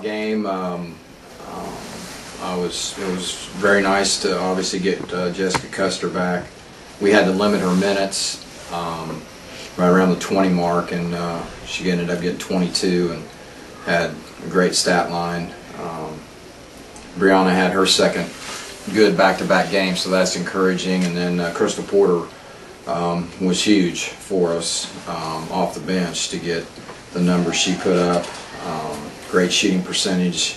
Game. It was very nice to obviously get Jessica Custer back. We had to limit her minutes right around the 20 mark, and she ended up getting 22 and had a great stat line. Brianna had her second good back-to-back game, so that's encouraging. And then Crystal Porter was huge for us off the bench to get the numbers she put up. Great shooting percentage.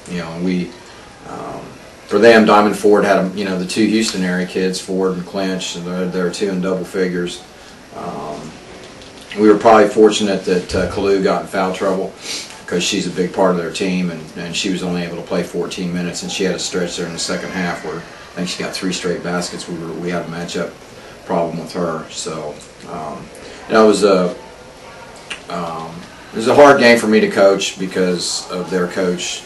And we, for them, Diamond Ford had the two Houston area kids, Ford and Clinch, and they're two in double figures. We were probably fortunate that Kalu got in foul trouble because she's a big part of their team, and she was only able to play 14 minutes, and she had a stretch there in the second half where I think she got 3 straight baskets. We had a matchup problem with her, so it was a hard game for me to coach because of their coach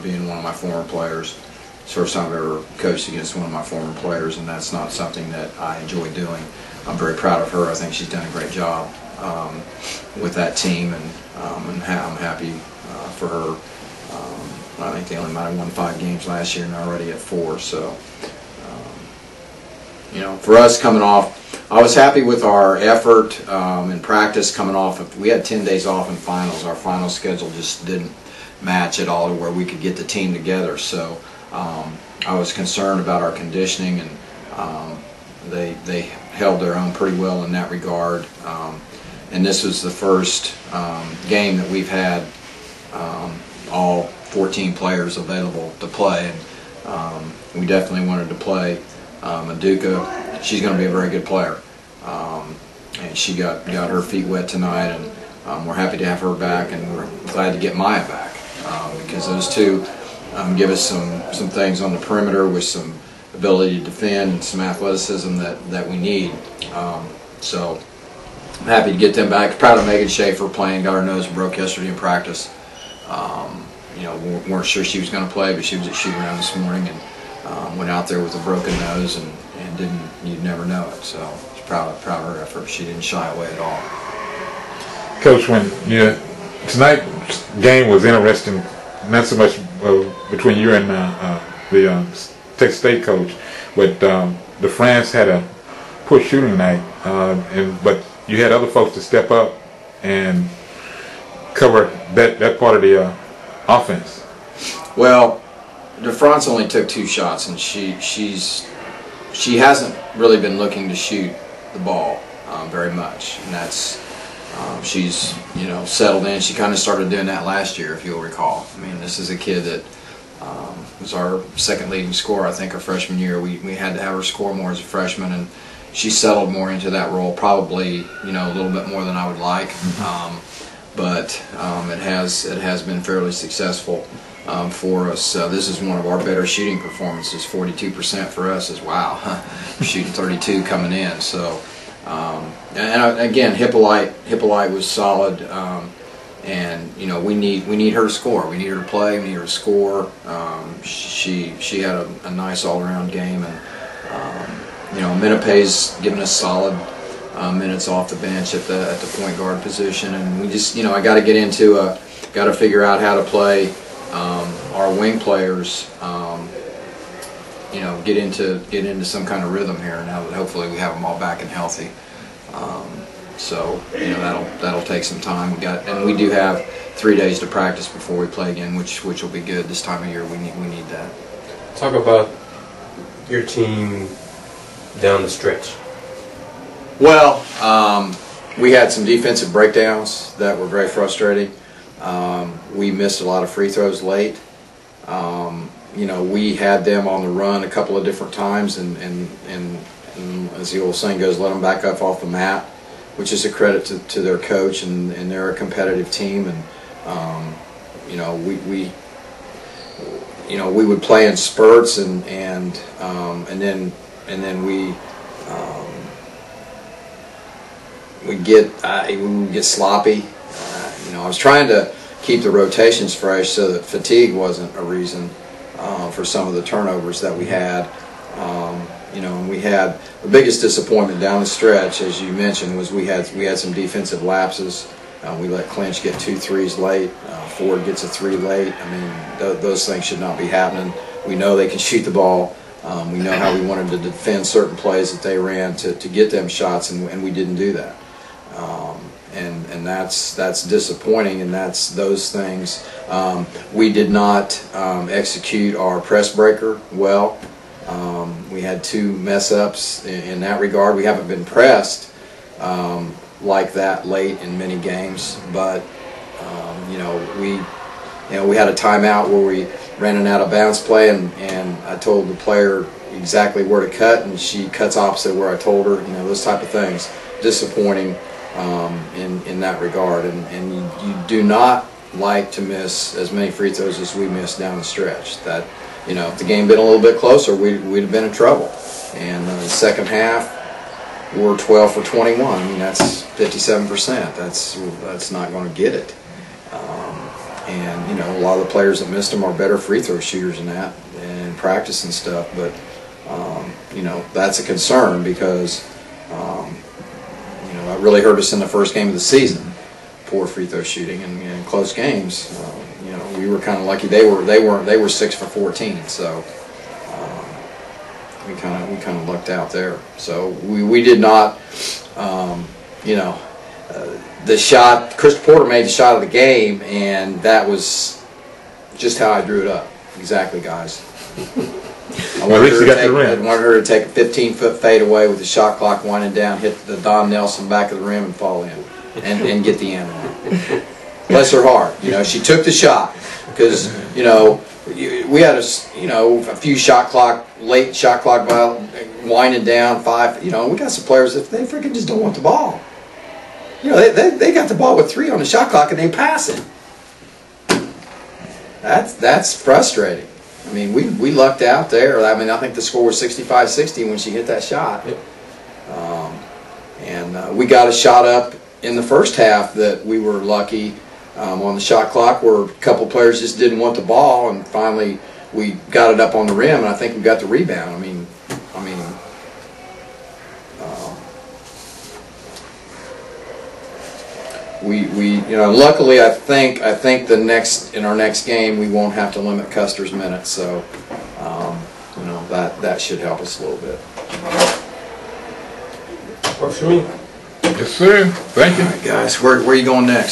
being one of my former players. It's the first time I've ever coached against one of my former players, and that's not something that I enjoy doing. I'm very proud of her. I think she's done a great job with that team, and I'm happy for her. I think they only might have won 5 games last year and they're already at 4. So, for us coming off, I was happy with our effort in practice coming off. We had 10 days off in finals. Our final schedule just didn't match at all to where we could get the team together. So I was concerned about our conditioning, and they held their own pretty well in that regard. And this was the first game that we've had all 14 players available to play. And we definitely wanted to play Maduka. She's going to be a very good player, and she got her feet wet tonight, and we're happy to have her back, and we're glad to get Maya back because those two give us some things on the perimeter with some ability to defend and some athleticism that we need. So I'm happy to get them back. Proud of Megan Schaefer playing. Got her nose broke yesterday in practice. We weren't sure she was going to play, but she was at shoot around this morning and went out there with a broken nose and you'd never know it. So I was proud of her effort. She didn't shy away at all. Coach, when tonight's game was interesting, not so much between you and the Texas State coach, but the France had a poor shooting night, but you had other folks to step up and cover that part of the offense. Well, DeFrance only took 2 shots, and she hasn't really been looking to shoot the ball very much, and that's she's settled in. She kind of started doing that last year, if you'll recall. I mean, this is a kid that was our second leading scorer, I think, our freshman year. We had to have her score more as a freshman, and she settled more into that role, probably a little bit more than I would like, but it has been fairly successful for us. This is one of our better shooting performances. 42% for us is wow. We're shooting 32 coming in. So, and again, Hippolyte was solid, and we need her to score. We need her to play. We need her to score. She had a nice all-around game, and Minipay's given us solid minutes off the bench at the point guard position, and we just I got to figure out how to play our wing players, get into some kind of rhythm here now that hopefully we have them all back and healthy. So that'll take some time. We do have 3 days to practice before we play again, which will be good this time of year. We need that. Talk about your team down the stretch. Well, we had some defensive breakdowns that were very frustrating. We missed a lot of free throws late. We had them on the run a couple of different times, and as the old saying goes, let them back up off the mat, which is a credit to their coach, and they're a competitive team. And we would play in spurts, and then we would get sloppy. I was trying to keep the rotations fresh so that fatigue wasn't a reason for some of the turnovers that we had. And we had the biggest disappointment down the stretch, as you mentioned, was we had some defensive lapses We let Clinch get 2 threes late. Ford gets a 3 late. I mean, those things should not be happening. We know they can shoot the ball. We know how we wanted to defend certain plays that they ran to get them shots, and we didn't do that. And that's disappointing, and that's those things. We did not execute our press breaker well. We had 2 mess-ups in that regard. We haven't been pressed like that late in many games, but we had a timeout where we ran an out-of-bounds play, and I told the player exactly where to cut, and she cuts opposite where I told her. Those type of things. Disappointing in that regard, and you do not like to miss as many free throws as we missed down the stretch. That, if the game had been a little bit closer, we'd have been in trouble. And the second half, we're 12 for 21. I mean, that's 57%. That's not going to get it. And a lot of the players that missed them are better free throw shooters than that in practice and stuff. But that's a concern because it really hurt us in the first game of the season. Poor free throw shooting, and in close games, we were kind of lucky. They were 6 for 14. So we kind of lucked out there. So we did not, the shot. Chris Porter made the shot of the game, and that was just how I drew it up. Exactly, guys. I wanted her to take a 15-foot fade away with the shot clock winding down, hit the Don Nelson back of the rim, and fall in, and get the end one. Bless her heart. She took the shot because we had a few late shot clock winding down 5. We got some players that they freaking just don't want the ball. They got the ball with 3 on the shot clock and they pass it. That's frustrating. I mean, we lucked out there. I mean, I think the score was 65-60 when she hit that shot. Yep. And we got a shot up in the first half that we were lucky on the shot clock where a couple players just didn't want the ball, and finally we got it up on the rim, and I think we got the rebound. I mean, luckily I think in our next game we won't have to limit Custer's minutes, so that should help us a little bit. Works for me. Yes, sir. Thank you. All right, guys, where are you going next?